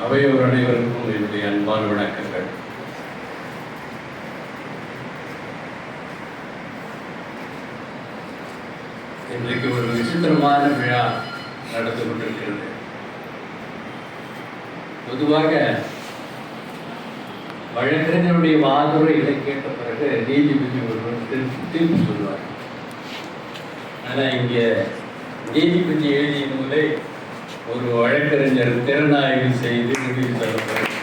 அவையோர் அனைவருக்கும் என்னுடைய அன்பான வணக்கங்கள். இன்றைக்கு ஒரு விசித்திரமான விழா நடந்து கொண்டிருக்கிறது. பொதுவாக வழக்கறிஞருடைய வாதுரைகளை கேட்ட பிறகு நீதிபதி ஒருவர் தீர்ப்பு சொல்வார். ஆனால் இங்கே நீதிபதி எழுதிய நூலை ஒரு வழக்கறிஞர் திறனாய்வு செய்து முடிவு சொல்லப்படுகிறது.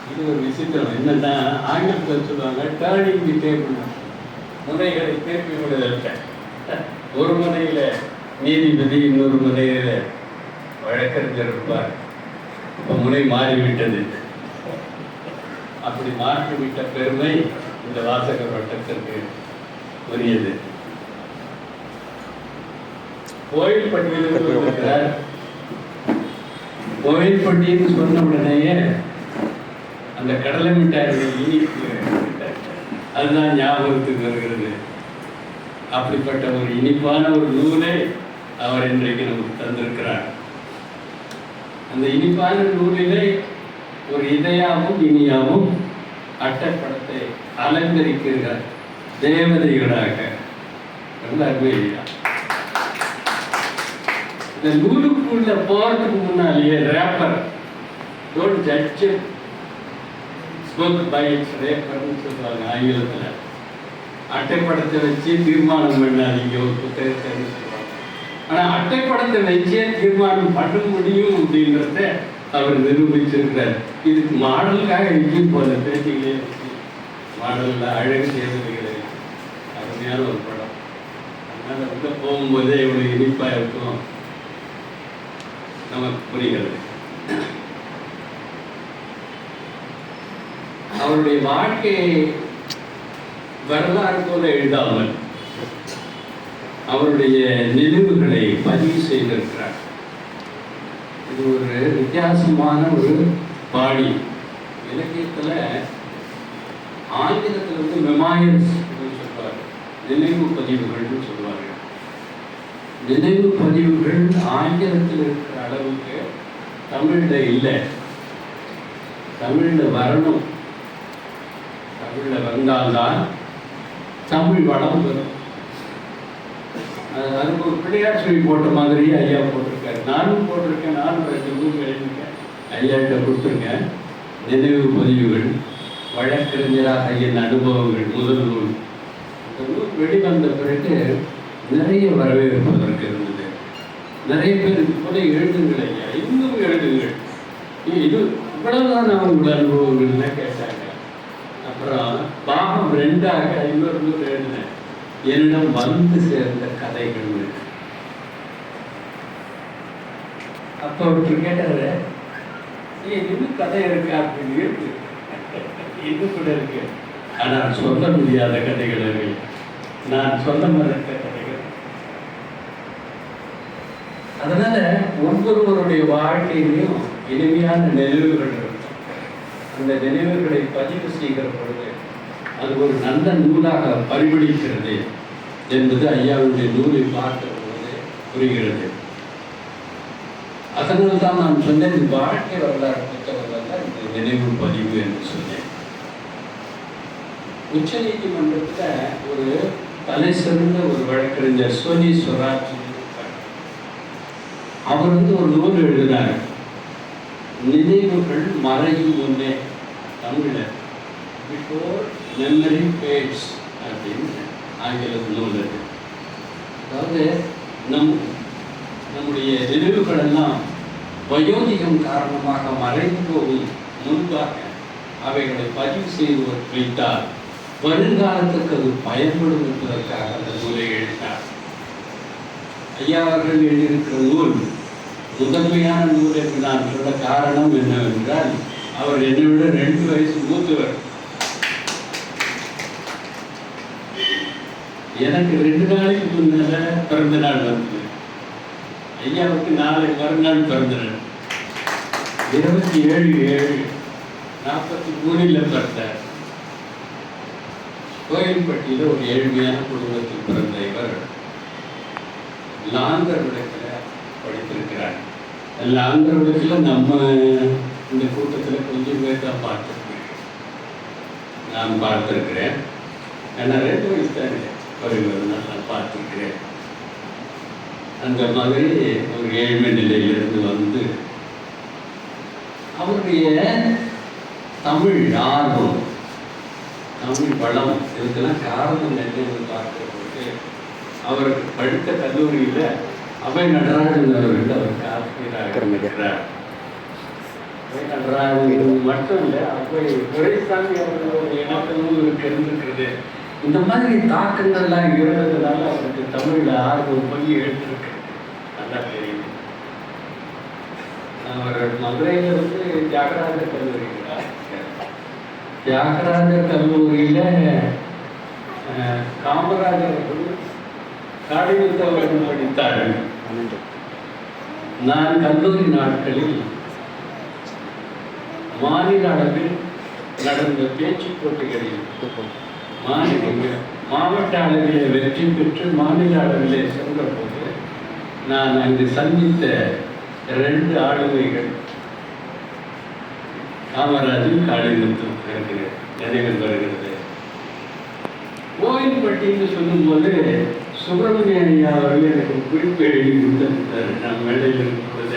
இது ஒரு விசித்திரம். என்னன்னா, ஆங்கிலத்தில் சொல்லுவாங்க டர்னிங் தி டேபிள், முனைகளை திருப்பி விடுதல். ஒரு முனையில நீதிபதி, இன்னொரு முனையில வழக்கறிஞர் இருப்பார். இப்போ முனை மாறிவிட்டது. அப்படி மாற்றிவிட்ட பெருமை இந்த வாசகர் வட்டத்திற்கு உரியது. கோயில்பட்டியில் இருக்கிறார். கோயில்பட்டின்னு சொன்ன உடனேயே அந்த கடலை மிட்டாயுடைய இனிப்பு அதுதான் ஞாபகத்துக்கு வருகிறது. அப்படிப்பட்ட ஒரு இனிப்பான ஒரு நூலை அவர் இன்றைக்கு நமக்கு தந்திருக்கிறார். அந்த இனிப்பான நூலிலே ஒரு இதயாவும் இனியாவும் அட்டைப்படத்தை அலங்கரிக்கிறார் தேவதைகளாக. ரொம்ப அருமையா. இந்த நூலுக்குள்ள போறதுக்கு முன்னாலேயே wrapper don't judge book by its ரேப்பர்னு சொல்லுவாங்க ஆங்கிலத்தில். அட்டைப்படத்தை வச்சு தீர்மானம் பண்ணாதீங்க ஒரு புத்தகத்தை சொல்லுவாங்க. ஆனால் அட்டைப்படத்தை வச்சே தீர்மானம் பண்ண முடியும் அப்படின்றத அவர் நிரூபிச்சிருக்கிறார். இதுக்கு மாடலுக்காக எங்கேயும் போல பேட்டிகளே வச்சு மாடலில் அழகு தேவதைகளை அருமையான ஒரு படம். அதனால் உள்ள போகும்போதே இவ்வளோ இனிப்பாக இருக்கும் நமக்கு புரிகிறது. அவருடைய வாழ்க்கையை வரலாறு போல எழுதாமல் அவருடைய நினைவுகளை பதிவு செய்திருக்கிறார். இது ஒரு வித்தியாசமான ஒரு பாணி. இலக்கியத்தில் ஆங்கிலத்தில் வந்து மெமாயர்ஸ் சொல்வார், நினைவு பதிவுகள்னு சொல்லுவார்கள். நினைவு பதிவுகள் ஆங்கிலத்தில் இருக்கிற அளவுக்கு தமிழில் இல்லை. தமிழில் வரணும். தமிழில் வந்தால்தான் தமிழ் வளம் வரும். அதுக்கு ஒரு பிள்ளையார் சொல்லி போட்ட மாதிரி ஐயா போட்டிருக்காரு. நானும் போட்டிருக்கேன். நானும் 2 நூல் எழுதியிருக்கேன். ஐயாட்ட கொடுத்துருக்கேன். நினைவு பதிவுகள், வழக்கறிஞராக என் அனுபவங்கள், முதல் நூல். இந்த நூல் வெளிவந்த பிறகு நிறைய வரவேற்பு அதற்கு இருந்தது. நிறைய பேர் இது போல எழுதுங்கள் ஐயா, இன்னும் எழுதுங்கள், இது இவ்வளவுதான் உங்கள் அனுபவங்கள்னா கேட்டாங்க. அப்புறம் பாகம் 2ஆக இன்னொரு நூல் எழுதினேன், என்னிடம் வந்து சேர்ந்த கதைகள். அப்போ ஒருத்தர் கேட்டாரு, இன்னும் கதை இருக்கா அப்படின்னு. இருக்கு, இன்னும் கூட இருக்கு. ஆனால் சொல்ல முடியாத கதைகள் இருக்கு. நான் சொல்ல மறுத்த கதைகள். அதனால ஒவ்வொருவருடைய வாழ்க்கையிலையும் இனிமையான நினைவுகள் இருக்கும். அந்த நினைவுகளை பதிவு செய்கிற பொழுது அது ஒரு நல்ல நூலாக பரிமளிக்கிறது என்பது ஐயாவுடைய நூலை பார்க்கிற பொழுது புரிகிறது. அதனால் தான் நான் சொன்னேன், வாழ்க்கை வரலாறு புத்தகங்கள் தான் இந்த நினைவு பதிவு என்று சொன்னேன். உச்ச நீதிமன்றத்தில் ஒரு தலை சிறந்த ஒரு வழக்கறிஞர் சோனி ஸ்வராஜ், அவர் வந்து ஒரு நூல் எழுதினார், நினைவுகள் மறையும் முன்னே, தமிழில் பிஃபோர் மெமரி ஃபேட்ஸ் அப்படின்னு ஆங்கிலத்தில் நூல் அது. அதாவது நம்முடைய நினைவுகள் எல்லாம் வயோதிகம் காரணமாக மறைந்து போகும் முன்பாக அவைகளை பதிவு செய்து வைத்தால் வருங்காலத்துக்கு அது பயன்படும் என்பதற்காக அந்த நூலை எழுதினார். ஐயா அவர்கள் எழுதியிருக்கிற நூல் முதன்மையான நூல் என்று நான் சொல்ல காரணம் என்னவென்றால், அவர் என்னை விட 2 வயசு மூத்தவர். எனக்கு 2 நாளைக்கு முன்னால பிறந்த நாள் வந்து, ஐயாவுக்கு நாளை மறுநாள் பிறந்த நாள். 27/7/43 பிறந்தார். கோயில்பட்டியில் ஒரு ஏழ்மையான குடும்பத்தில் பிறந்த இவர் லாந்தர் விளக்கில் படித்திருக்கிறார். லாந்தர் விளக்கில் நம்ம இந்த கூட்டத்தில் கொஞ்சம் பேர் தான் பார்த்துருக்கேன். நான் பார்த்துருக்கிறேன். ஏன்னா 2 வயசு தானே வருவதுனால் நான் பார்த்துருக்கிறேன். அந்த மாதிரி ஒரு ஏழ்மை நிலையிலிருந்து வந்து அவருடைய தமிழ் ஆர்வம், தமிழ் வளம், இதுக்கெல்லாம் காரணம் என்னன்னு பார்க்கிறதுக்கு அவர் படித்த கல்லூரியில் அவை நடராஜன் அவர்கள் அவருக்கு ஆசிரியராக இருக்கிறார். அவை நடராஜன் மட்டும் இல்லை, அவை துரைசாமி அவர்களோட இனக்கமும் இவருக்கு இருந்திருக்கிறது. இந்த மாதிரி தாக்கங்கள்லாம் இருந்ததுனால அவருக்கு தமிழில் ஆர்வம் பொங்கி எடுத்திருக்கு. நல்லா தெரியுது. அவர் மதுரையில் வந்து தியாகராஜர் கல்லூரியில் தியாகராஜர் கல்லூரியில் காமராஜர் காடிமுத்தவர்கள் படித்தார்கள். நான் கல்லூரி நாட்களில் மாநில அளவில் நடந்த பேச்சு போட்டிகளில் மாவட்ட அளவிலே வெற்றி பெற்று மாநில அளவிலே சென்ற போது நான் அங்கு சந்தித்த 2 ஆளுமைகள் காமராஜும் காளிமுத்தும் எனக்கு நினைவில் வருகிறது. கோயில்பட்டின்னு சொல்லும்போது சுப்பிரமணிய ஐயா அவர்கள் எனக்கு குறிப்பு எழுதி கொடுத்தார். நான் மேடையில் இருக்கிறத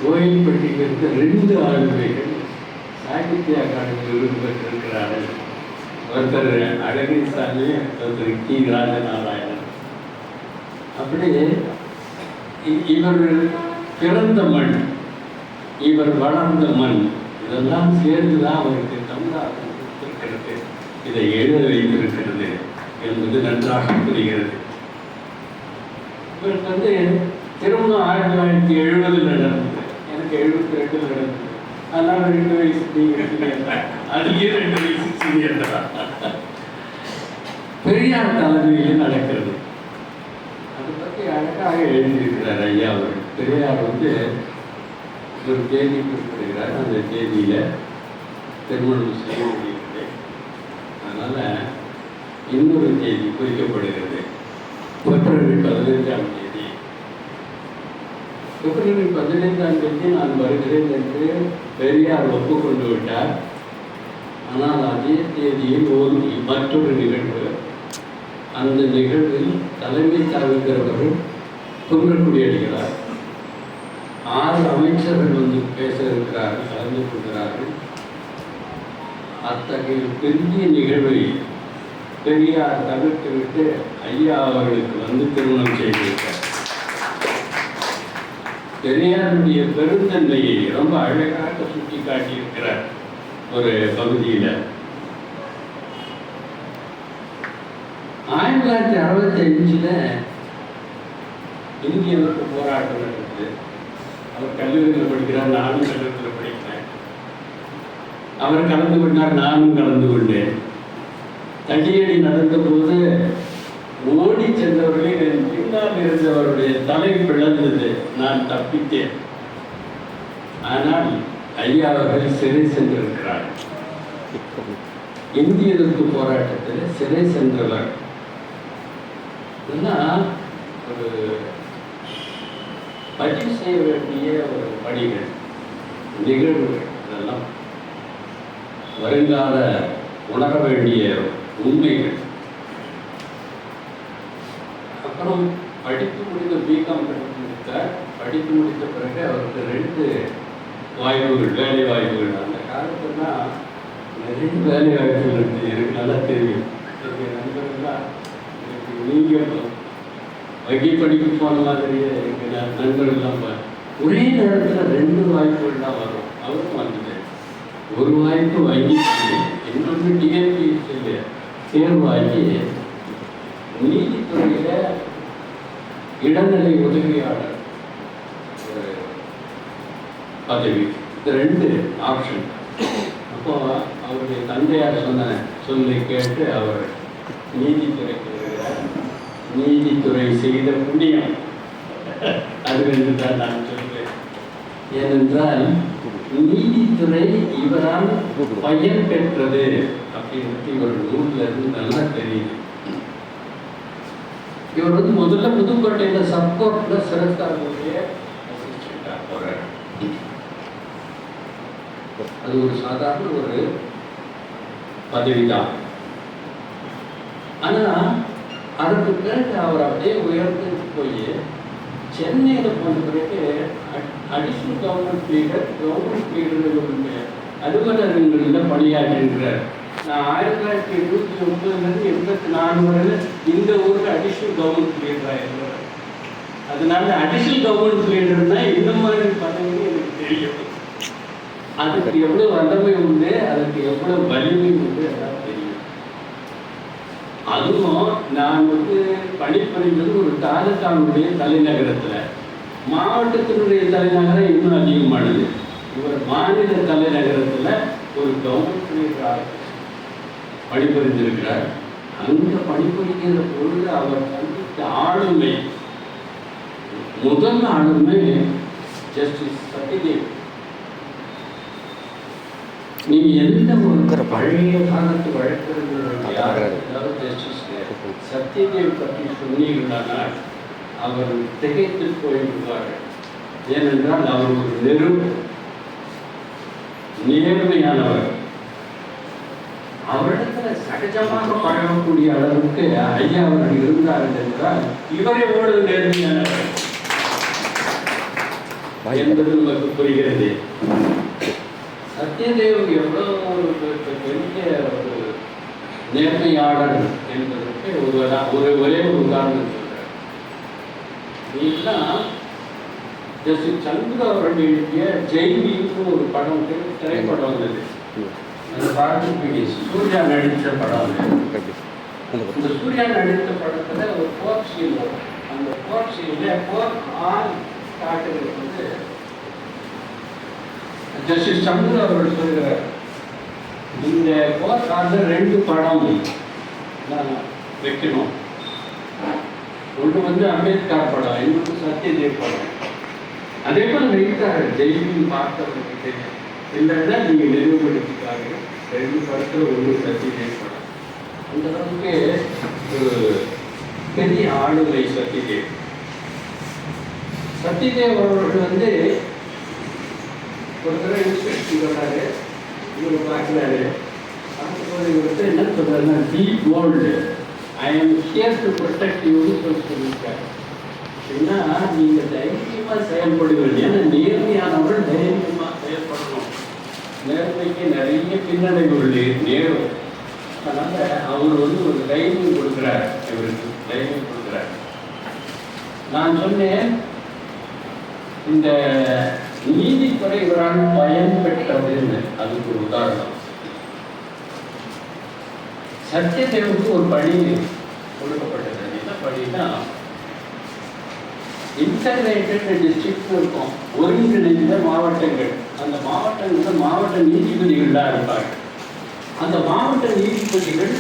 கோயில்பட்டியிலிருந்து 2 ஆளுமைகள் சாகித்ய அகாடமி விருது பெற்றிருக்கிறார்கள். ஒருத்தர் அழகிரிசாமி, ஒருத்தர் கி. ராஜநாராயணன். அப்படி இவர் பிறந்த மண், இவர் வளர்ந்த மண், இதெல்லாம் சேர்ந்துதான் அவருக்கு தமிழாக்கம் கொடுத்திருக்கிறது, இதை எழுத வைத்திருக்கிறது என்பது நன்றாக புரிகிறது. இவருக்கு வந்து திருமணம் 1970 நடந்தது. எனக்கு 72 நடந்தது. அதனால 2 வயசு அதுலேயே 2 வயசு சீனியர் தான். பெரியார் தலைமையில் நடக்கிறது. அதை பற்றி அழகாக எழுதியிருக்கிறார் ஐயா அவர்கள். பெரியார் வந்து ஒரு தேதி குறிப்பிடுகிறார். அந்த தேதியில் திருமணம் செய்ய முடியவில்லை. அதனால் இன்னொரு தேதி குறிக்கப்படுகிறது, பிப்ரவரி 15ஆம் தேதி. பிப்ரவரி 15ஆம் தேதி நான் வருகிறேன் என்று பெரியார் ஒப்புக்கொண்டு விட்டார். ஆனால் அதே தேதியில் மற்றொரு நிகழ்வு. அந்த நிகழ்வில் தலைமை தாங்குகிறவர்கள் குன்றக்குடி அடிகளார், 6 அமைச்சர்கள் வந்து பேச இருக்கிறார்கள், கலந்து கொள்கிறார்கள். அத்தகைய பெரிய நிகழ்வை பெரியார் தவிர்த்து விட்டு ஐயா அவர்களுக்கு வந்து திருமணம் செய்திருக்கிறார். பெரியாருடைய பெருந்தன்மையை ரொம்ப அழகாக சுட்டி காட்டியிருக்கிறார் ஒரு பகுதியில். 1965 இந்திய எதிர்ப்பு போராட்டம் நடந்தது. அவர் கல்லூரியில் படிக்கிறார், நானும் கல்லூரியில் படிக்கிறேன். அவர் கலந்து கொண்டார், நானும் கலந்து கொண்டேன். தடியடி நடந்தபோது ஓடி சென்றவர்களே என் பின்னால் இருந்தவருடைய தலை பிளந்தது. நான் தப்பித்தேன். ஆனால் ஐயா அவர்கள் சிறை சென்றிருக்கிறார். இந்திய எதிர்ப்பு போராட்டத்தில் சிறை சென்றவர் ஒரு பதிவு செய்ய வேண்டிய ஒரு பணிகள், நிகழ்வுகள், இதெல்லாம் வருங்கால உணர வேண்டிய உண்மைகள். அப்புறம் படித்து முடிந்த பிகாம் படித்து முடித்தார். படித்து முடித்த பிறகு அவருக்கு 2 வாய்ப்புகள், வேலை வாய்ப்புகள். அந்த காலத்துலனா நிறைய வேலை வாய்ப்புகள் இருந்தது. எனக்கு நல்லா தெரியும். என்னுடைய நண்பர்கள்லாம் நீங்கள் வகை படிக்க போன மாதிரியே எங்கள் நண்பர்கள்லாம் ஒரே நேரத்தில் 2 வாய்ப்புகள் தான் வரும். அவரும் வந்தது. ஒரு வாய்ப்பு வங்கி, இன்னொன்று டிஎன்பிஎஸ்சியில் தேர்வாகி நீதித்துறையில் இடைநிலை உதவியாளர் பதவி. இது 2 ஆப்ஷன். அப்போ அவருடைய தந்தையார் சொன்ன சொல்லை கேட்டு அவர் நீதித்துறைக்கு வருகிறார். நீதித்துறை செய்த புண்ணியம் அது என்று தான் நான் சொல்வேன். ஏனென்றால் நீதித்துறை இவரால் பயன் பெற்றது அப்படின்றது ஒரு நூலில் இருந்து நல்லா தெரியுது. இவர் வந்து முதல்ல புதுக்கோட்டையில் சப்போர்ட்டில் சிறந்தாருடைய அசிஸ்டண்டாக போகிறார். அது ஒரு சாதாரண ஒரு பதவி தான். ஆனால் அதற்கு பிறகு அவர் அப்படியே உயர்ந்து போய் சென்னையில் போன பிறகு அடிஷனல் கவர்மெண்ட் லீடர்களுடைய அலுவலகங்களில் பணியாற்றுகிறார். நான் 1979 84 வரை இந்த ஊருக்கு அடிஷனல் கவர்மெண்ட் லீடராக இருந்தார். அதனால அடிஷனல் கவர்மெண்ட் லீடர்னா இந்த மாதிரி பதவி எனக்கு தெரியும். அதுக்கு எவ்வளோ வல்லமை உண்டு, அதுக்கு எவ்வளோ வலிமை உண்டு எல்லாம் தெரியும். அதுவும் நான் வந்து பணிபுரிந்தது ஒரு தாலுகாவுடைய தலைநகரத்தில், மாவட்டத்தினுடைய தலைநகரம் இன்னும் அதிகமானது. இவர் மாநில தலைநகரத்தில் ஒரு கவர்மெண்ட் லீடராக பணிபுரிந்திருக்கிறார். அங்கே பணிபுரிகிற பொழுது அவர் சந்தித்த ஆளுமை, முதல் ஆளுமை ஜஸ்டிஸ் சத்யதேவ். நீங்க எந்த ஒரு பழைய காலத்து வழக்கறிஞர் ஜஸ்டிஸ் சத்யதேவ் பற்றி சொன்னீர்களானால் அவர் திகைத்து போய்விடுவார். ஏனென்றால் அவர் ஒரு நேர்மையானவர். அவரிடத்துல சகஜமாக பழகக்கூடிய அளவுக்கு ஐயா அவர்கள் இருந்தார் என்றால் இவரை எவ்வளவு நேர்மையானவர் என்பது நமக்கு புரிகிறது. சத்யதேவ் எவ்வளவு பெரிய ஒரு நேர்மையாளர் என்பதற்கு ஒரே ஒரு உதாரணம் சொல்றார். இதெல்லாம் ஜஸ்டிஸ் சந்திர அவர்கள் எழுதிய ஜெய்வின்னு ஒரு படம், திரைப்படம் வந்தது. அந்த படத்துக்கு சூர்யா நடித்த படம். இந்த சூர்யா நடித்த படத்துல ஒரு கோர்ட் சீன் வரும். அந்த கோர்ட் சீன்ல கோர்ட் ஆன் காட்டுறது வந்து ஜஸ்டிஸ் சந்திர அவர்கள் சொல்கிறார், இந்த கோர்ட் ஆர்டர் 2 படம் வைக்கணும். ஒன்று வந்து அம்பேத்கர் படம், இன்னொன்று சத்யதேவ் படம். அதே போல் வைத்தார். ஜெய்வின் பார்த்தவர்களுக்கு தெரியும். இல்லைன்னா நீங்கள் நினைவுபடுத்திக்காங்க 2 படத்தில் ஒன்று சத்யதேவ் படம். அந்த அளவுக்கு ஒரு பெரிய ஆளுமை சத்யதேவ். சத்யதேவ் அவர்கள் வந்து ஒரு தடவை இன்ஸ்பெக்ஷன் சொன்னாரு. இவரை பார்க்குறாரு. பார்க்கும்போது இவர்கிட்ட என்ன சொல்றாருன்னா, be bold, I am here to protect யூன்னு சொல்லியிருக்காரு. ஏன்னா நீங்கள் தைரியமாக செயல்படுவீங்க. ஏன்னா நேர்மையானவர்கள் தைரியமாக செயல்படணும். நேர்மைக்கு நிறைய பின்னடைவுகள் நேரும். அதனால் அவர் வந்து ஒரு தைரியம் கொடுக்குறார், இவருக்கு தைரியம் கொடுக்குறார். நான் சொன்னேன், இந்த நீதித்துறை இவரால் பயன் பெற்றதுன்னு. அதுக்கு ஒரு உதாரணம், சத்யதேவுக்கு ஒரு பணி கொடுக்கப்பட்டது. என்ன பணினா, இன்டகிரேட்டட் டிஸ்ட்ரிக்ட் இருக்கும், ஒருங்கிணைந்த மாவட்டங்கள். அந்த மாவட்டங்களில் மாவட்ட நீதிபதிகள்லாம் இருப்பாங்க. அந்த மாவட்ட நீதிபதிகள்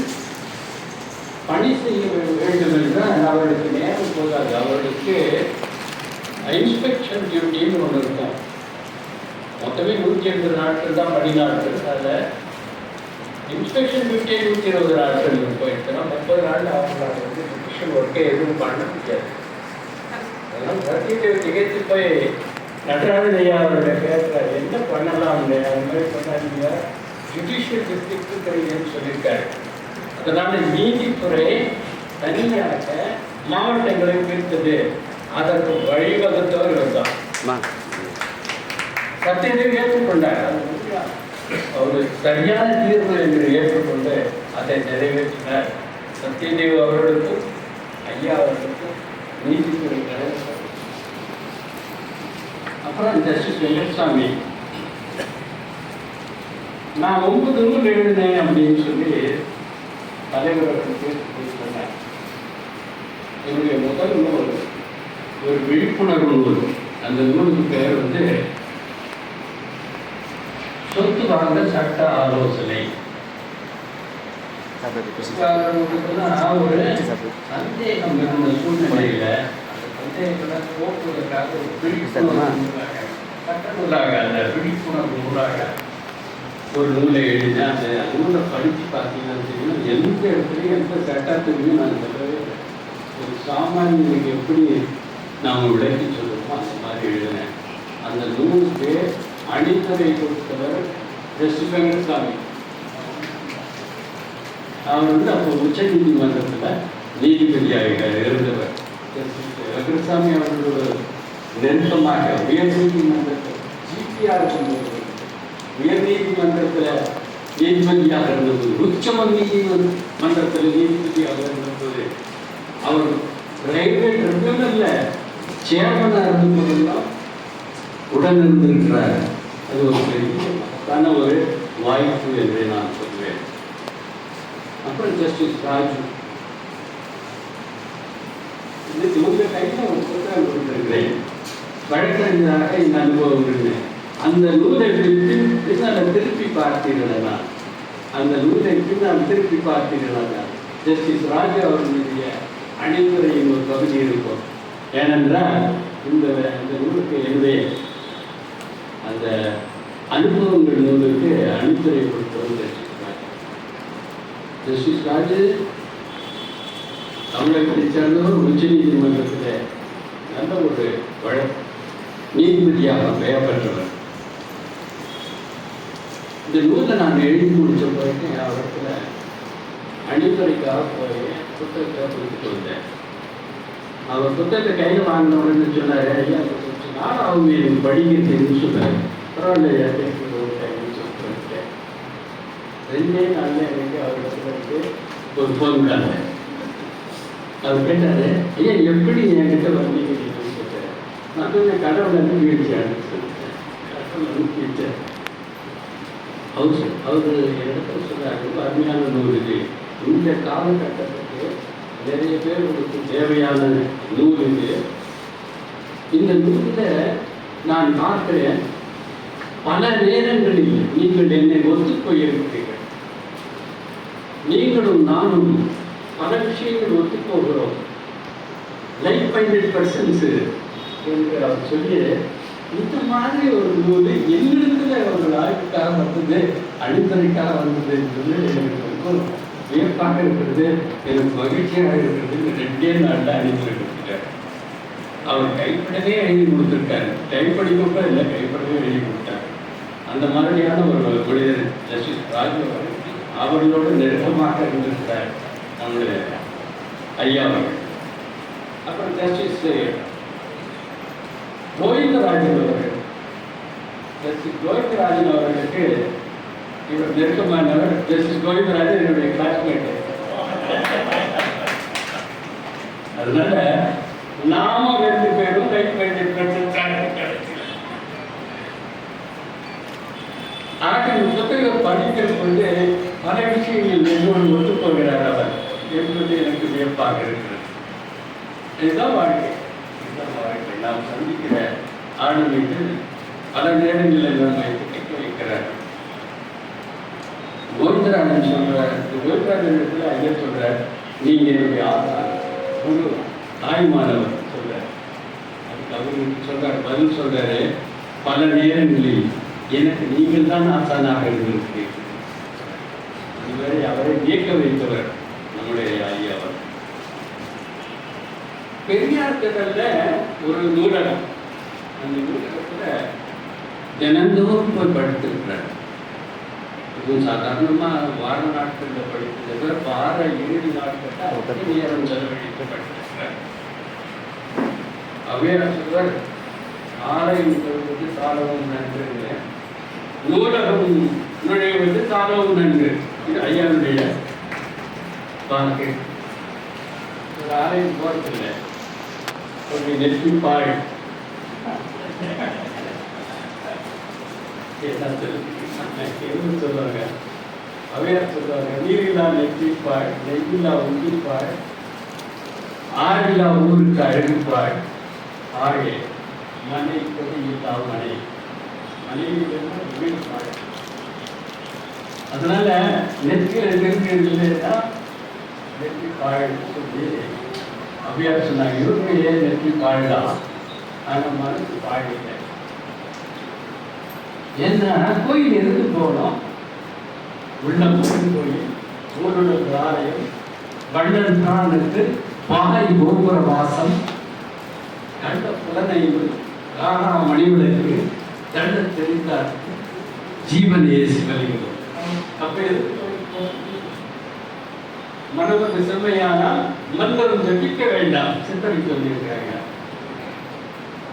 பணி செய்ய வேண்டும் என்றால் அவர்களுக்கு நேரம் போகாது. அவர்களுக்கு இன்ஸ்பெக்ஷன் டியூட்டின்னு ஒன்று இருக்கும். மொத்தமே 180 நாட்கள் தான் பணி நாட்கள். அதில் இன்ஸ்பெக்ஷன் டியூட்டியே 120 நாட்கள் போயிருக்கோம். 30 நாள் அவங்களால வந்து இன்ஸ்பெக்ஷன் ஒர்க்கே எதுவும் பண்ண முடியாது. அதனால் சத்யதேவ் திகைத்து போய் நடராஜன் ஐயா அவருடைய கேட்கிறார், என்ன பண்ணலாம் இல்லையா, அது மாதிரி பண்ணாதீங்க, ஜுடிஷியல் டிஸ்ட்ரிக்ட் தெரியுதுன்னு சொல்லியிருக்காரு. அதனால் நீதித்துறை தனியாக மாவட்டங்களை பிரித்தது, அதற்கு வழிவகுத்தவர் இருந்தார். சத்யதேவ் ஏற்றுக்கொண்டார். அவர் சரியான தீர்வு என்று ஏற்றுக்கொண்டு அதை நிறைவேற்றினார். சத்யதேவ் அவர்களுக்கும் ஐயா அவர்களுக்கும் நீதித்துறை கிடையாது. அப்புறம் ஜஸ்டிஸ் வெங்கட்சாமி, நான் 9 நூல் எழுதினேன் அப்படின்னு சொல்லி தலைவர்கள் பேசி சொன்னார். என்னுடைய முதல் நூல் ஒரு விழிப்புணர்வு நூல். அந்த நூலுக்கு பெயர் வந்து சொத்து வாங்க சட்ட ஆலோசனை. ஒரு சந்தேகம் இருந்த சூழ்நிலையில அந்த சந்தேகத்தை போக்குவதற்காக ஒரு விழிப்புணர்வு சட்டநூலாக அந்த விழிப்புணர்வு நூலாக ஒரு நூலை எழுதினேன். அந்த நூலை படித்து பார்த்தீங்கன்னா தெரியும், எந்த இடத்துலையும் எந்த சட்டத்துலையும் நான் சொல்லவே இல்லை. ஒரு சாமானியனுக்கு எப்படி நாம் விளக்கி சொல்லுவோமோ அந்த மாதிரி எழுதினேன். அந்த நூலுக்கு அடித்தரை கொடுத்தவர் வெங்கட்சாமி. அவர் அப்போ உச்ச நீதிமன்றத்தில் நீதிபதியாக இருந்தவர். வெங்கட்சாமி அவர்களோட நெருக்கமாக உயர் நீதிமன்றத்தில் ஜிபிஆர் உயர் நீதிமன்றத்தில் நீதிபதியாக இருந்தது, உச்சம நீதிமன்றத்தில் நீதிபதியாக இருந்தது. அவர் ரயில்வே ட்ரிபியூனல்ல சேர்மனாக இருந்ததெல்லாம் உடன் இருந்திருக்கிறார். அது ஒரு பெரிய மகத்தான ஒரு வாய்ப்பு என்று நான் சொல்வேன். அப்புறம் ஜஸ்டிஸ் ராஜு, இவங்க கையில் ஒரு புத்தகம் கொடுத்திருக்கிறேன், வழக்கறிஞராக இந்த அனுபவங்கள். அந்த நூலை பின்னால் திருப்பி பார்த்தீர்களா? அந்த நூலை பின்னால் திருப்பி பார்த்தீர்களா? ஜஸ்டிஸ் ராஜு அவர்களுடைய அணிந்துரையின் ஒரு பகுதி இருக்கும். ஏனென்றால் இந்த நூலுக்கு என்னுடைய அந்த அனுபவங்கள் நூலுக்கு அணிந்துரை கொடுத்தவர் ஜஸ்டிஸ் ராஜு. தமிழகத்தை சேர்ந்தவர், உச்ச நீதிமன்றத்தில் நல்ல ஒரு நீதிபதியாக பெயர் பெற்றவர். இந்த நூலை நான் எழுதி முடித்த பிறகு அவரத்தில் அணிந்துரைக்காக போய் புத்தகத்தை கொடுத்துட்டு வந்தேன். அவர் புத்தகத்தை கையில் வாங்கின உடனே சொன்னார், ஐயா நானும் அவங்க எனக்கு படிக்கிறதுன்னு சொன்னார். பரவாயில்லையா சொல்லிட்டேன். 2 நாளில் எனக்கு அவருக்கு ஒரு ஃபோன் கால். அவர் கேட்டார், ஐயா எப்படி என்கிட்ட வந்தீங்க கேட்டார். நான் கொஞ்சம் கடவுளை அனுப்பிடுச்சான்னு சொல்லிட்டேன். கடவுளை அனுப்பிச்சேன். அவர் இடத்துல சொன்னார், ரொம்ப அருமையான நூல் இது. இந்த காலகட்டத்துக்கு நிறைய பேருக்கு தேவையான நூல் இது. இந்த நூலில் நான் பார்க்கிறேன், பல நேரங்களில் நீங்கள் என்னை ஒத்துப்போயிருக்கிறீர்கள். நீங்களும் நானும் பல விஷயங்கள் ஒத்துப்போகிறோம். லைக் மைண்டட் பர்சன்ஸ் என்று அவர் சொல்லி, இந்த மாதிரி ஒரு நூல் என்னிடத்துல ஒரு ஆய்வுக்காக வந்தது, அடிப்படைக்காக வந்தது என்பது எனக்கு ரொம்ப வியப்பாக இருக்கிறது, எனக்கு மகிழ்ச்சியாக இருக்கிறது. 2 நாளில் அனுப்பி கொடுத்துட்டார். அவர் கைப்படவே எழுதி கொடுத்துருக்காரு. கைப்படிக்க இல்லை, கைப்படவே எழுதி கொடுத்தார். அந்த மாதிரியான ஒரு மனிதர் ஜஸ்டிஸ் ராஜு அவர்களோடு நெருக்கமாக இருந்திருக்கிறார் நம்முடைய ஐயா அவர்கள். அப்புறம் ஜஸ்டிஸ் கோவிந்தராஜன் அவர்கள். ஜஸ்டிஸ் கோவிந்தராஜன் அவர்களுக்கு இவர் நெருக்கமானவர். ஜஸ்டிஸ் கோவிந்தராஜன் என்னுடைய கிளாஸ்மேட். அதனால நாம 2 பேரும் லைக் மைண்டட் பர்சன்ஸ் கிடைக்கல. ஆக இந்த புத்தகம் படிக்கிற பொழுது பல விஷயங்கள் என்னோடு ஒத்துப்போகிறார் அவர் என்பது எனக்கு வியப்பாக இருக்கிறது. இதுதான் வாழ்க்கை. நாம் சந்திக்கிற ஆளுமைகள் பல நேரங்களில் நம்மை கேட்க வைக்கிறார். கோவிந்தராஜன் சொல்றார், கோவிந்தராஜன் ஐயா சொல்றார், நீங்க என்னுடைய ஆசான், ஒரு தாய்மானவர் சொல்றார். அதுக்கு அவருக்கு சொல்றாரு, பதில் சொல்றாரு, பல நேரங்களில் எனக்கு நீங்கள் தான் ஆசானாக இருந்திருக்கிறீர்கள். இதுவரை அவரை இயக்க வைத்தவர் நம்முடைய ஐயா அவர். பெரியார் திடல்ல ஒரு நூலகம், அந்த நூலகத்தில் தினந்தோறும் போய் படித்திருக்கிறார். இதுவும் சாதாரணமாக வார நாட்களில் படித்ததை வார இறுதி நாட்களில் நேரம் செலவழித்து படித்திருக்கிறார். அவ்வையார் ஆலயம் தருவது சாலவும் நன்று, நூலகம் நுழைவது சாலவும் நன்று. இது ஐயாவுடைய வாக்கு. ஒரு ஆலயம் போறதில்லை, ஒரு நெற்றி பாய் சொல்லுவாங்க. அவையார் சொல்லுவாங்க, நீரில்லா நெற்றிப்பாய், நெய்யில்லா உண்டிப்பாய், ஆறில்லா ஊருக்கு அழகுப்பாய், ஆகே மனை கொடியில்லா மனை, மனைவியில் பாய். அதனால நெற்றியில் இருக்கிறதுனா நெற்றி பாய்ன்னு சொல்லி அவையார் சொன்னாங்க. இவருடைய நெற்றி பாய்தான், ஆனால் மனசு பாயில்லை. ஏன்னா கோயில் எதுக்கு போகணும்? உள்ள கோயில், ஊருடைய ஆலயம், வள்ளல் பிரானுக்கு பாய் கோபுர வாசம் கண்ட புலனைவு காணா மணிவிளக்கு தண்ட தெரிந்தார் ஜீவனே சிவலிங்கம். அப்ப மனது செம்மையானால் மன்னரும் ஜபிக்க வேண்டாம் சித்தரி சொல்லியிருக்காங்க.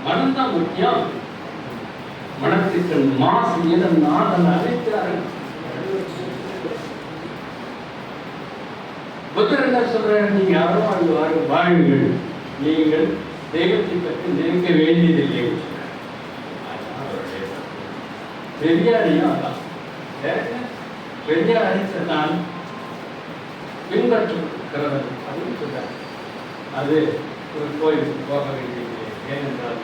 மனம்தான் முக்கியம். மனத்திற்கு மாசு இதன் நாதன் அழைக்கிறார்கள். புத்தர் என்ன சொல்றாரு? நீங்க அறவாழ்வாறு வாழுங்கள், நீங்கள் தெய்வத்தை பற்றி நினைக்க வேண்டியதில்லை. பெரியாரையும் அதான் பெரியாரை நான் பின்பற்றுகிறது அப்படின்னு சொல்றாரு. அது ஒரு கோயிலுக்கு போக வேண்டியது. ஏனென்றால்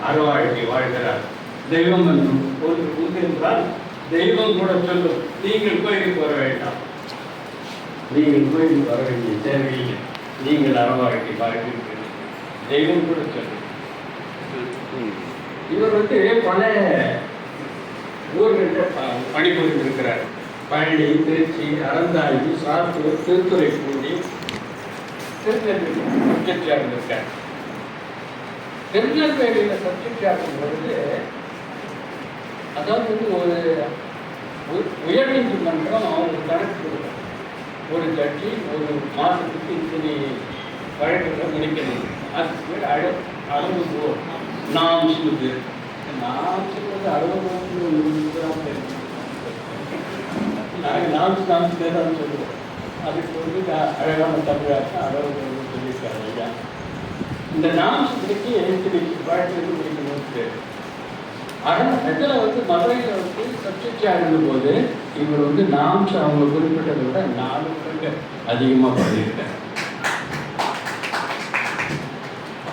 அறவாழ்க்கை வாழ்கிறார். தெய்வம் என்றும் ஒன்று உண்டு என்றால் தெய்வம் கூட சொல்லும், நீங்கள் கோயிலுக்கு வர வேண்டாம், நீங்கள் கோயிலுக்கு வர வேண்டிய தேவையில்லை, நீங்கள் அறவாழ்க்கை வாழ்க்கை தெய்வம் கூட சொல்லும். இவர் பல ஊர்களில் பணிபுரிந்திருக்கிறார். பழனி, திருச்சி, அறந்தாங்கி, சாத்தூர், திருத்துறைப்பூண்டி, திருநெல்வேலி சப்ஜெக்டாக இருந்திருக்கார். திருநெல்வேலியில் சப்ஜெக்டாக பொழுது அதாவது ஒரு உயர்நீதிமன்றம் அவங்க கணக்கு கொடுக்கும். ஒரு ஜட்ஜி ஒரு மாதத்துக்கு இத்தனை வழக்குகளை முடிக்கணும். அதுக்கு பேர் அளவு நாம் சொல்லுது. நாம் சொல்றது 60 நாங்கள் நாம் தான் சொல்லுவோம். அதுக்கு அழகான தமிழாக 60 சொல்லியிருக்காரு ஐயா. இந்த நாம் சொல்லிக்கு எழுத்து வழக்கு முடிக்கணும். ஆனால் இதில் மதுரையில் சப்ஜெக்டாக இருந்தபோது இவர் நாம் அவங்க குறிப்பிட்டதை விட 4 மடங்கு அதிகமாக பண்ணியிருக்கார்.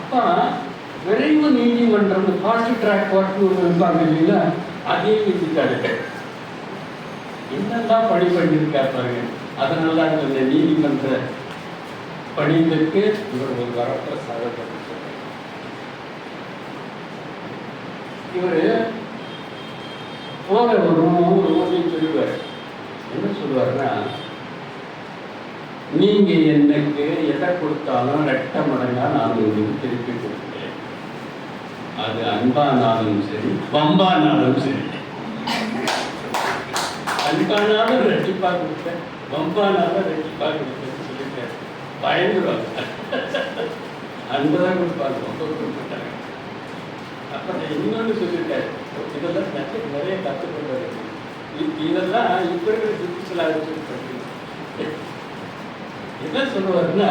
அப்போ விரைவு நீதிமன்றம் ஃபாஸ்ட் ட்ராக் கோர்ட்னு ஒரு இருப்பாங்க இல்லைங்களா, அதையும் விதித்தாரு. என்னெல்லாம் பணி பண்ணியிருக்கார் பாருங்க. அதனால இந்த நீதிமன்ற பணிகளுக்கு இவர் ஒரு வரப்ப சாதப்பட்டு இவர் போற ஒரு ஊரையும் சொல்லுவார். என்ன சொல்லுவாருன்னா, நீங்க எனக்கு எதை கொடுத்தாலும் 2 மடங்கா நான் உங்களுக்கு திருப்பி கொடுக்கிறேன். அது அன்பானாலும் சரி, வம்பானாலும் சரி. அன்பானாலும் 2 கொடுத்தேன், வம்பானாலும் 2 கொடுத்தேன்னு சொல்லிட்டேன். பயந்துருவாங்க. அன்புதான் கொடுப்பாங்க, ரொம்ப கொடுத்துட்டாங்க. அப்ப இன்னொன்று சொல்லியிருக்காரு. இதெல்லாம் நிறைய கற்றுக்கொள்வது. இதெல்லாம் இப்ப இருக்கிற சுற்றுச்சூழல் என்ன சொல்லுவாருன்னா,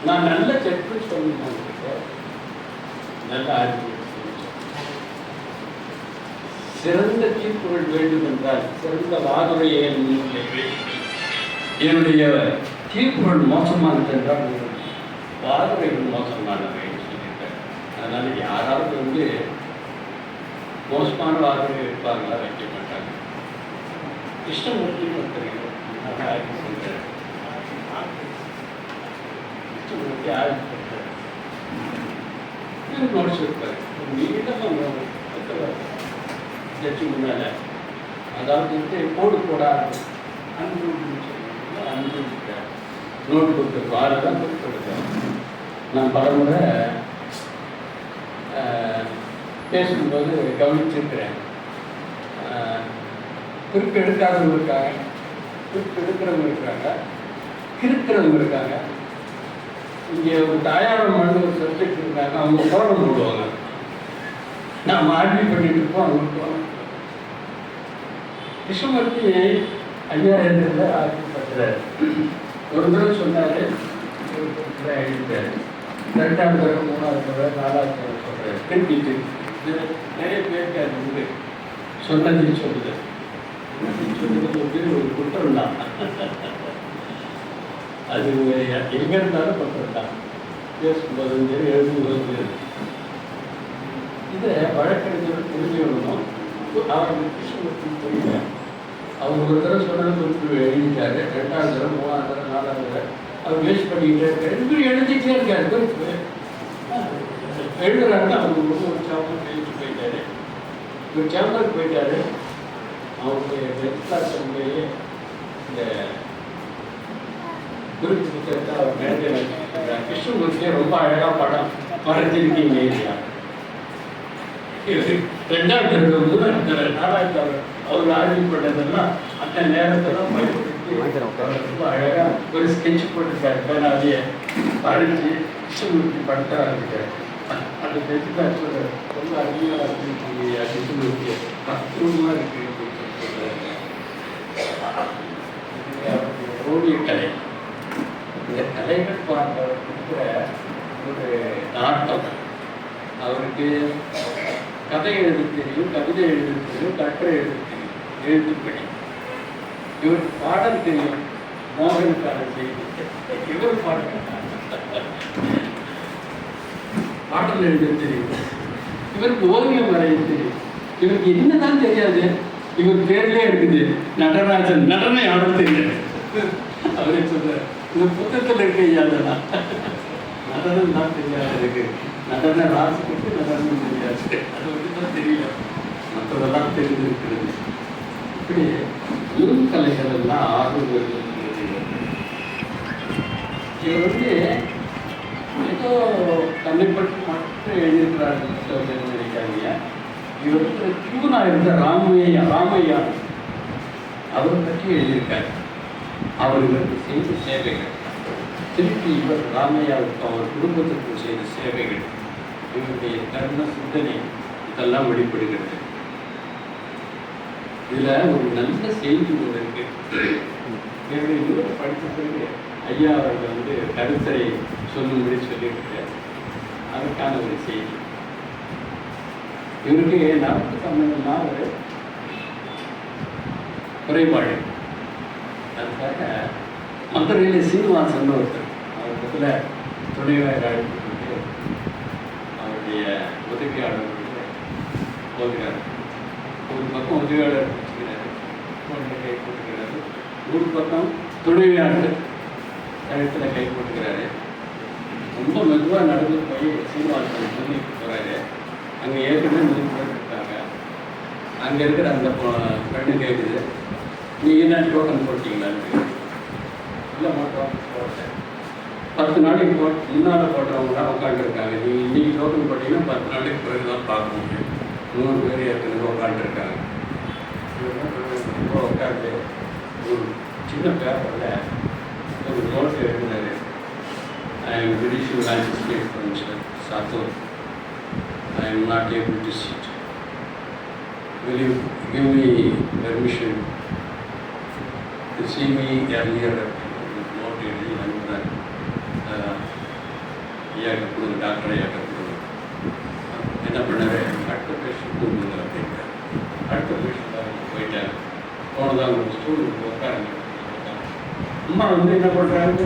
நான் நல்ல செக்கு சொன்னேன், நல்ல ஆட்சி, சிறந்த தீர்ப்புகள் வேண்டும் என்றால் சிறந்த வாதுரையை என்னுடைய தீர்ப்புகள் மோசமானது என்றால் வாதுரைகள் மோசமானவை சொல்லியிருக்காரு. அதனால யாராவது மோசமான வாதுரை இருப்பாங்களா, வைக்க மாட்டாங்க. கிருஷ்ணமூர்த்தி ஒருத்தர் ஆட்சி செஞ்சார். கிருஷ்ணமூர்த்தி ஆட்சி செஞ்சார். நோட்ஸ் இருப்பார். நீளமாக ஜட்ஜி முன்னால அதாவது கோடு போடாது அன்பு நோட்டு கொடுத்துருக்கோம். அதெல்லாம் கொடுத்துருக்கேன். நான் பலமுறை பேசும்போது கவனிச்சிருக்கிறேன். குறிப்பு எடுக்காதவங்க இருக்காங்க, குறிப்பு எடுக்கிறவங்க இருக்காங்க, கிறுக்கிறவங்க இருக்காங்க. இங்கே ஒரு தாயாரம் ஒரு சப்ஜெக்ட் இருக்காங்க, அவங்க கோலம் போடுவாங்க. நாம் ஆட்சி பண்ணிட்டு இருப்போம். அவங்க கோலம் கிருஷ்ணமூர்த்தி 5000 ஆட்சி பண்றாரு. ஒரு தடவை சொன்னாரு, எழுதிட்டாரு. 2வது தடவை, 3வது தடவை, 4வது தடவை சொல்றாரு. திருப்பிட்டு நிறைய பேருக்கு அது சொன்னதையும் சொல்லுது. சொல்லுது ஒரு குற்றம் தான். அது எங்க இருந்தாலும் குற்றம் தான். பேசும்போது சரி, எழுதும்போது சரி. இதை வழக்கறிஞர் புரிஞ்சுக்கணும். அவர் கிருஷ்ணமூர்த்தி புரியல. அவர் ஒரு தடவை சொன்னது குறிப்பு எழுதிட்டாரு. 2வது தடவை, 3வது தடவை, 4வது தடவை அவர் வேஸ்ட் பண்ணிக்கிட்டே இருக்காரு. இப்படி எழுதிட்டே இருக்காரு. குறிப்பு எழுதுறாருன்னா அவர் ஒரு சாம்பல் எழுதிட்டு போயிட்டாரு. ஒரு சாம்பலுக்கு போயிட்டாரு. அவருடைய வெப்கிளாஸ் இந்த குறிப்பு புத்தகத்தை அவர் மேடையில் வச்சுருக்கிறார். கிருஷ்ணமூர்த்தியை ரொம்ப அழகாக படம் வரைஞ்சிருக்கீங்க இல்லையா? ரெண்டாவது தடவை மூணாவது தடவை நாலாவது தடவை அவர் ஆழ்விப்பட்டதெல்லாம் அந்த நேரத்தெல்லாம் பயன்படுத்தி ரொம்ப அழகாக ஒரு ஸ்கெட்ச் போட்டிருக்காரு. பேனாலேயே வரைஞ்சி கிருஷ்ணமூர்த்தி படத்தை ஆரம்பிக்கிறார். அந்த ஸ்கெட்ச் தான் சொல்கிறார். ரொம்ப அருமையாக இருந்துச்சு கிருஷ்ணமூர்த்தியை மருத்துவமாக இருக்கு. ஓவிய கலை, இந்த கலைகள் இருக்கிற ஒரு நாட்டம். அவருக்கு கதை எழுத தெரியும், கவிதை எழுத தெரியும், கட்டுரை எழுத தெரியும், எழுத்துப்படி. இவருக்கு பாடல் தெரியும், மோகனுக்கான செய்தி. இவர் பாடல் எழுத தெரியும், இவருக்கு ஓவியம் வரைய தெரியும். இவருக்கு என்னதான் தெரியாது, இவர் பேர்லயே இருக்குது நடராஜன், நடனை ஆட தெரியாது. அவரே சொல்றார், இந்த புத்தகத்தில் இருக்க ஐயாதான் நடனம் தான் தெரியாது இருக்கு, நடன ராசிக்கு நடனம் தெரியாது, அது மட்டும்தான் தெரியல, மற்றதெல்லாம் தெரிந்திருக்கிறது. இப்படி நுண்கலைகள் எல்லாம் ஆர்வம் இருக்கிறது. இவர் ஏதோ தன்னைப்பட்டு மட்டும் எழுதியிருக்கிறார்கள் நினைக்காதீங்க. இவர் டியூனா இருந்த ராமையா அவரை பற்றி எழுதியிருக்காரு. அவர் இவருக்கு செய்த சேவைகள், திருப்பி இவர் ராமையாவுக்கு அவர் குடும்பத்திற்கு செய்த சேவைகள், இவருடைய கர்ம சிந்தனை இதெல்லாம் வெளிப்படுகிறது. இதுல ஒரு நல்ல செய்தி ஒன்று இருக்கு. என்னுடைய நூல் படித்த பிறகு ஐயா அவர்கள் கருத்தரை சொல்லும்படி சொல்லியிருக்கிறார். அதுக்கான ஒரு செய்தி. இவருக்கு நரம்பு சம்பந்தமான ஒரு குறைபாடு. அதுக்காக மதுரையில் சீனிவாசன் ஒருத்தர் அவர் பக்கத்தில் துணைவாக அழைத்து அவருடைய உதவியாளர்களுக்கு போகிறார். ஒரு பக்கம் உதவியாளர் வச்சுக்கிறாரு, கை போட்டுக்கிறாரு, ஒரு பக்கம் துணைவியாளர் கழுத்தில் கை போட்டுக்கிறாரு. ரொம்ப மெதுவாக நடந்து போய் சீனிவாசன் சொல்லிட்டு போகிறாரு. அங்கே ஏற்கனவே முதல் இருக்காங்க. அங்கே இருக்கிற அந்த பெண்ணு கேட்குது, நீங்கள் என்ன டோக்கன் போட்டிங்களான்னு. இல்லை மாட்டோம், போட்டேன். 10 நாளைக்கு முன்னால் போடுறவங்களாம் உட்காந்துருக்காங்க. நீங்கள் இன்றைக்கி டோக்கன் போட்டிங்கன்னா 10 நாளைக்கு பிறகு தான் பார்க்க முடியும். 100 பேர் ஏற்கனவே உட்காந்துருக்காங்க. உட்காந்து ஒரு சின்ன பேப்பரில் ஒரு நோட்டு எழுதினார். I am judicial magistrate from Satur. I am not able to sit. Will you give me permission to see me earlier? Not really. ஐயாக்க கொடுங்க, டாக்டர் ஐயாக்க கொடுங்க. என்ன பண்ணாரு, அடுத்த பேஷண்ட் கொடுங்க அப்படின்ட்டார். அடுத்த பேஷண்ட்டாக போயிட்டாங்க. போனதாக ஒரு ஸ்டூடெண்ட் உட்காருங்க. அம்மா என்ன பண்ணுறாங்க,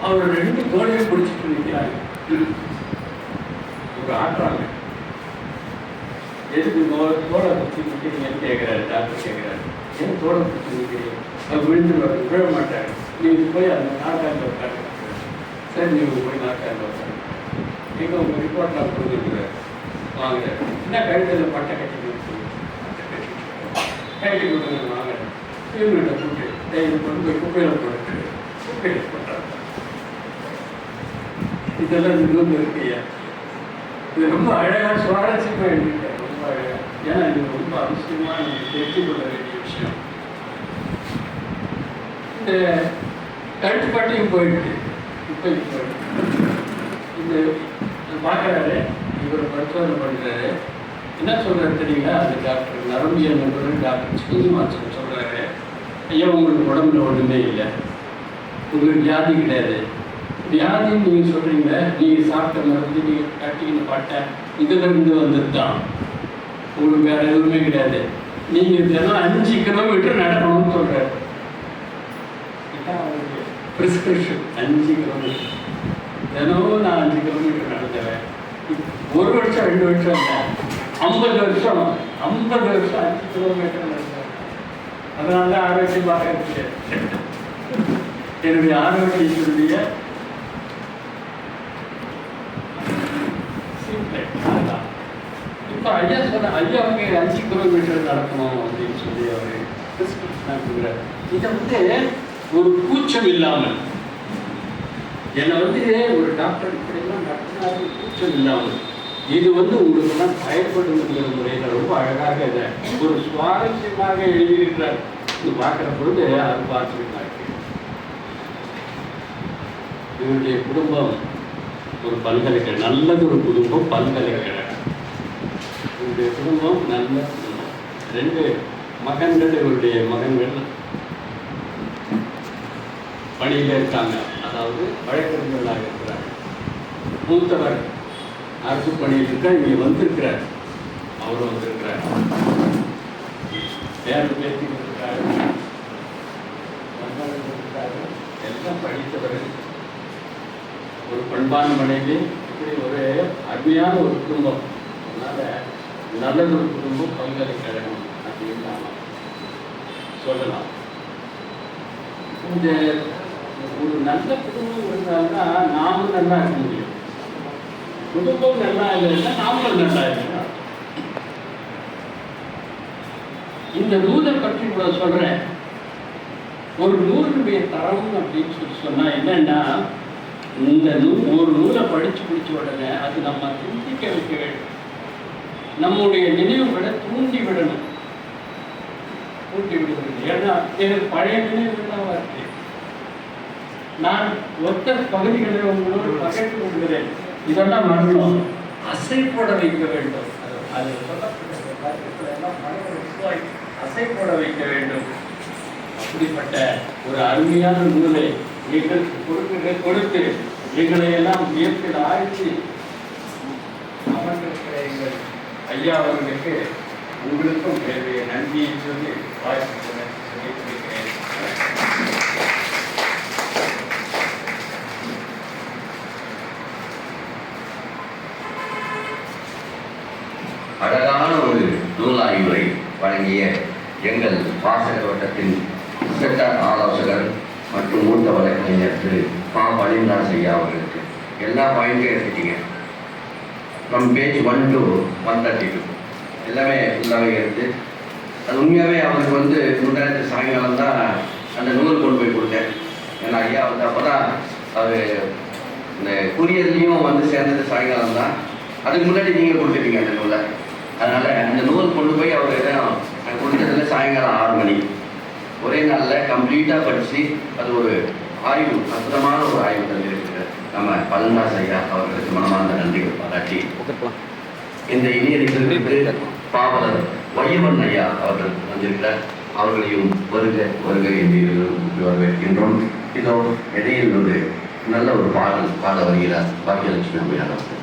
அவர் 2 தோலையும் பிடிச்சிட்டு நிற்கிறாங்க. ஒரு ஆட்டுறாங்க. எதுக்கு தோலை பிடிச்சி நிற்கிறீங்கன்னு கேட்குறாரு. டாக்டர் கேட்குறாரு, ஏன் தோலை பிடிச்சி நிற்கிறீங்க? அவர் விழுந்துருவார், விழ மாட்டார். நீங்கள் போய் அந்த நாட்டாண்டில் உட்காந்து. சரி, நீங்கள் போய் நாட்டாண்டில் உட்காந்து. எங்கே உங்கள் ரிப்போர்ட்லாம் கொடுத்துருக்குறாரு. வாங்குறாரு. என்ன கழுத்தில் பட்டை கட்டி கைட்டு கொடுங்க, வாங்குறேன். இவங்கள்ட்ட கூப்பிட்டு இது கொண்டு போய் குப்பையில் போட்டு குப்பையில் போட்டார். இதெல்லாம் இன்னொன்று இருக்குயா. இது ரொம்ப அழகாக சுவாரஸ்யமாக எழுதிட்டார். ரொம்ப அழகாக. ஏன்னா இது ரொம்ப அவசியமாக நம்ம தெரிந்து கொள்ள வேண்டிய விஷயம். இந்த கழுத்துப்பாட்டையும் போயிடுது, குப்பைக்கு போயிடுது. இந்த பார்க்குறாரு, இவர் பரிசோதனை பண்ணுறாரு. என்ன சொல்கிறாரு தெரியுங்களா? அந்த டாக்டர் நரம்பியல் நிபுணர் டாக்டர் சீனிவாசன் சொல்கிறாரு, ஐயா உங்களுக்கு உடம்புல ஒன்றுமே இல்லை, உங்களுக்கு வியாதி கிடையாது. வியாதின்னு நீங்கள் சொல்கிறீங்க, நீங்கள் சாப்பிட்ட மருந்து, நீங்கள் கட்டிக்கின பட்டை இதிலிருந்து வந்தது தான், உங்களுக்கு வேறு எதுவுமே கிடையாது. நீங்கள் தினம் 5 கிலோமீட்டர் நடக்கணும்னு சொல்கிறாரு. அவருக்கு ப்ரிஸ்கிரிப்ஷன் 5 கிலோமீட்டர். தினமும் நான் 5 கிலோமீட்டர் நடந்துறேன். 1 வருஷம் 2 வருஷம் இல்லை, 50 வருஷம் 5 கிலோமீட்டர் நடந்தேன். அதனால தான் ஆரோக்கியமாக இருக்கு. என்னுடைய ஆரோக்கியத்தினுடைய இப்போ ஐயா சொன்ன ஐயாவுக்கு 5 கிலோமீட்டர் நடக்கணும் அப்படின்னு சொல்லி அவர் பிரிஸ்கிரிப்ஷன் கொடுக்குறாரு. இதை ஒரு கூச்சம் இல்லாமல், என்னை வந்து ஒரு டாக்டர் இப்படிலாம் நடத்தினாரு, கூச்சம் இல்லாமல், இது வந்து உங்களுக்கெல்லாம் பயப்படுங்கிற முறையில் ரொம்ப அழகாக இதை ஒரு சுவாரஸ்யமாக எழுதியிருக்கிறார். இது பார்க்குற பொழுது அது பார்த்துருக்காங்க. இவருடைய குடும்பம் ஒரு பல்கலைக்கழகம், நல்லது ஒரு குடும்பம், பல்கலைக்கழகம். இவருடைய குடும்பம் நல்ல குடும்பம். 2 மகன்கள், இவருடைய மகன்கள் பணியில் இருக்காங்க, அதாவது வழக்கறிஞர்களாக இருக்கிறார். மூத்தவர் அரசு பணியில் இருக்க இங்கே வந்திருக்கிறார், அவரும் வந்திருக்கிறார், பேர் பேசிக்கிட்டு இருக்காரு, எல்லாம் படித்தவர்கள், ஒரு பண்பான மனைவி, இப்படி ஒரு அருமையான ஒரு குடும்பம். அதனால நல்லது ஒரு குடும்பம், பல்கலைக்கழகம் அப்படின்னு நாம சொல்லலாம். இந்த ஒரு நல்ல குடும்பம் இருந்தால்னா நாமும் நல்லா இருக்க முடியும். குடும்பம் நல்லா இல்லைன்னா நாமளும் நல்லா இருக்கணும். இந்த நூலை பற்றி கூட சொல்றேன். ஒரு நூலுடைய தரம் அப்படின்னு சொன்னா என்னன்னா, இந்த ஒரு நூலை படிச்சு முடிச்ச உடனே அது நம்ம சிந்திக்க வைக்க வேண்டும், நம்முடைய நினைவுகளை தூண்டி விடணும். ஏன்னா எனக்கு பழைய நினைவுகள்லாம் வருது. நான் ஒத்த பகுதிகளை உங்களோடு பகிர்ந்து கொள்கிறேன். இதெல்லாம் வரணும், அசை போட வைக்க வேண்டும். அது சொல்லப்பட்ட கருத்துக்களெல்லாம் அசை போட வைக்க வேண்டும். அப்படிப்பட்ட ஒரு அருமையான நூலை எங்களுக்கு கொடுத்து எங்களை எல்லாம் வியப்பில் ஆழ்த்தி அமர்ந்திருக்கிற எங்கள் ஐயா அவர்களுக்கு உங்களுக்கும் என்னுடைய நன்றியை சொல்லி வாழ்த்துக்கிறேன். அழகான ஒரு நூலாய்வுரை வழங்கிய எங்கள் வாசகர் வட்டத்தின் சட்ட ஆலோசகர் மற்றும் மூத்த வழக்கறிஞர் திரு பா. பழனிதாஸ் ஐயா அவர்களுக்கு எல்லா பாயிண்ட்டையும் எடுத்துட்டீங்க. ஃப்ரம் பேஜ் 1 to 132 எல்லாமே ஃபுல்லாகவே எடுத்து, அது உண்மையாகவே அவருக்கு வந்து முந்தானத்து சாயங்காலம் தான் அந்த நூல் கொண்டு போய் கொடுத்தேன். ஏன்னா ஐயா வந்து அப்போ தான் அவர் இந்த குரியர்லேயும் வந்து சேர்ந்தது சாயங்காலம் தான். அதுக்கு முன்னாடி நீங்கள் கொடுத்துட்டீங்க அந்த நூலை. அதனால் அந்த நூல் கொண்டு போய் அவர் இடம் கொடுத்ததில் சாயங்காலம் 6 மணி ஒரே நாளில் கம்ப்ளீட்டாக படித்து அது ஒரு ஆய்வு, அற்புதமான ஒரு ஆய்வு தந்திருக்கிறார். நம்ம பழனிதாஸ் ஐயா அவர்களுக்கு மனமார்ந்த நன்றிகள் பாராட்டி இந்த இனிய நிகழ்வுக்கு பாவலர் வையவன் ஐயா அவர்கள் வந்திருக்கிறார். அவர்களையும் வருக வருக என்று வரவேற்கின்றோம். இதோ இடையில் ஒரு நல்ல ஒரு பாடல் பாட வருகிறார் பாக்கியலட்சுமி அம்மையார் அவர்கள்.